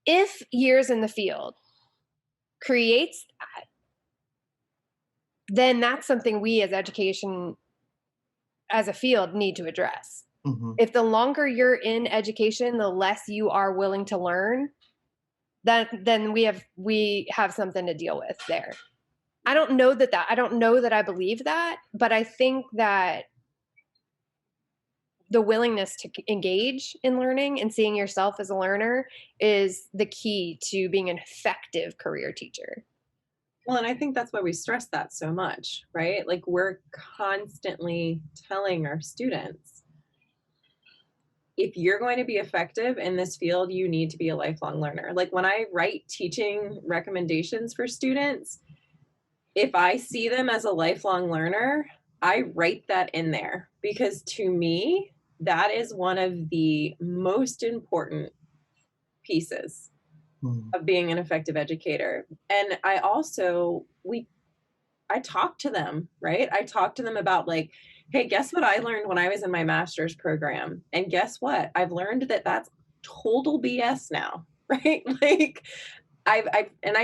If years in the field creates that, then that's something we as education as a field need to address. Mm-hmm. If the longer you're in education, the less you are willing to learn, then we have something to deal with there. I don't know that I believe that, but I think that the willingness to engage in learning and seeing yourself as a learner is the key to being an effective career teacher. Well, and I think that's why we stress that so much, right? Like we're constantly telling our students, if you're going to be effective in this field, you need to be a lifelong learner. Like when I write teaching recommendations for students, if I see them as a lifelong learner, I write that in there because to me, that is one of the most important pieces of being an effective educator. And I talk to them, right? I talk to them about like, hey, guess what I learned when I was in my master's program? And guess what? I've learned that that's total BS now, right? Like I've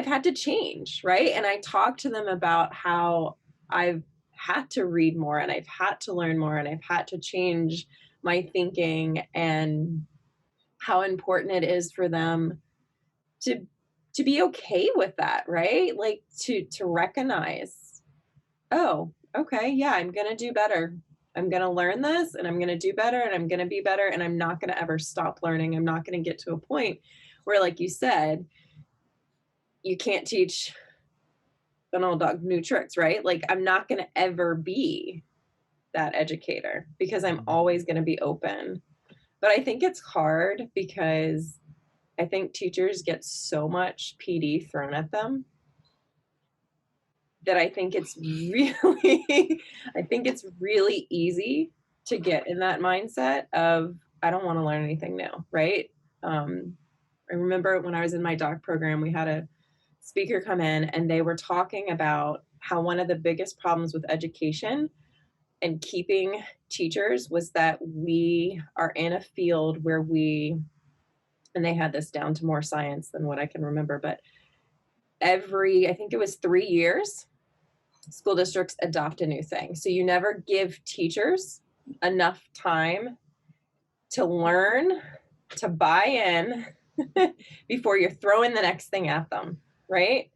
had to change, right? And I talk to them about how I've had to read more and I've had to learn more and I've had to change my thinking and how important it is for them to be okay with that, right? Like to recognize, oh, okay, yeah, I'm going to do better. I'm going to learn this and I'm going to do better and I'm going to be better and I'm not going to ever stop learning. I'm not going to get to a point where, like you said, you can't teach an old dog new tricks, right? Like I'm not going to ever be that educator because I'm always going to be open. But I think it's hard because I think teachers get so much PD thrown at them that I think it's really easy to get in that mindset of, I don't want to learn anything new, right? I remember when I was in my doc program, we had a speaker come in and they were talking about how one of the biggest problems with education and keeping teachers was that we are in a field where and they had this down to more science than what I can remember, but I think it was 3 years, school districts adopt a new thing. So you never give teachers enough time to learn, to buy in before you're throwing the next thing at them, right?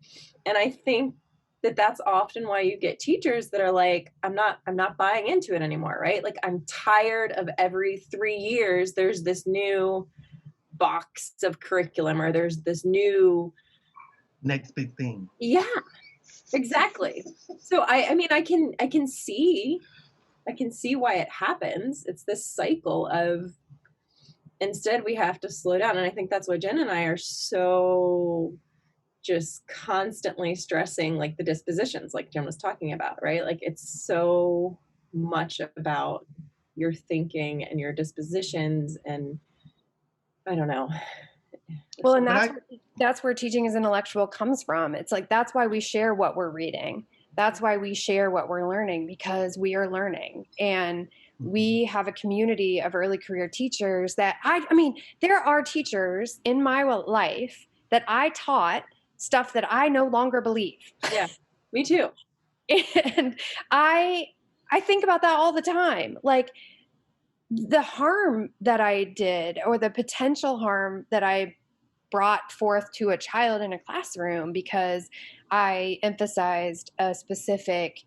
And I think that that's often why you get teachers that are like, I'm not buying into it anymore, right? Like I'm tired of every 3 years there's this new box of curriculum or there's this new next big thing. Yeah, exactly. So I mean I can see why it happens. It's this cycle of, instead we have to slow down. And I think that's why Jen and I are so just constantly stressing like the dispositions like Jen was talking about, right? Like it's so much about your thinking and your dispositions, and I don't know. Well, and that's where teaching as intellectual comes from. It's like, that's why we share what we're reading. That's why we share what we're learning, because we are learning. And we have a community of early career teachers that I mean, there are teachers in my life that I taught stuff that I no longer believe. Yeah, me too. And I think about that all the time. Like the harm that I did, or the potential harm that I brought forth to a child in a classroom because I emphasized a specific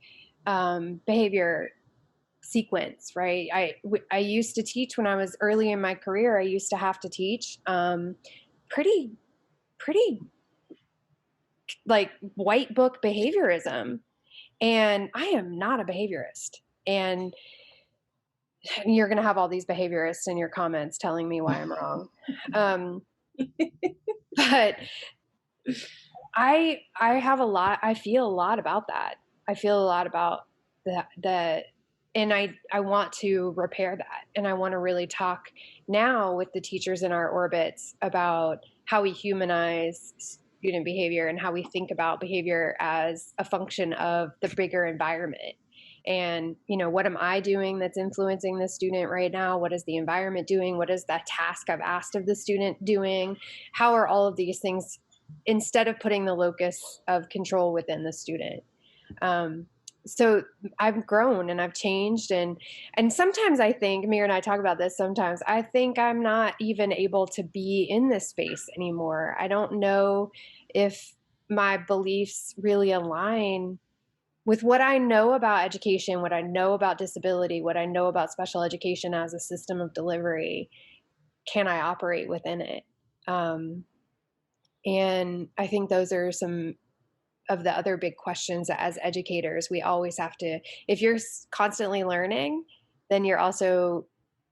behavior sequence, right? I used to teach when I was early in my career. I used to have to teach pretty like white book behaviorism, and I am not a behaviorist. And you're going to have all these behaviorists in your comments telling me why I'm wrong. But I feel a lot about that. I feel a lot about that, and I want to repair that. And I want to really talk now with the teachers in our orbits about how we humanize student behavior and how we think about behavior as a function of the bigger environment. And, what am I doing that's influencing the student right now? What is the environment doing? What is that task I've asked of the student doing? How are all of these things, instead of putting the locus of control within the student? Um, so I've grown and I've changed, and sometimes I think, Mir and I talk about this, sometimes I think I'm not even able to be in this space anymore. I don't know if my beliefs really align with what I know about education, what I know about disability, what I know about special education as a system of delivery. Can I operate within it? Um, and I think those are some of the other big questions that as educators we always have to, if you're constantly learning, then you're also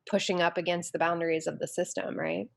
pushing up against the boundaries of the system, right?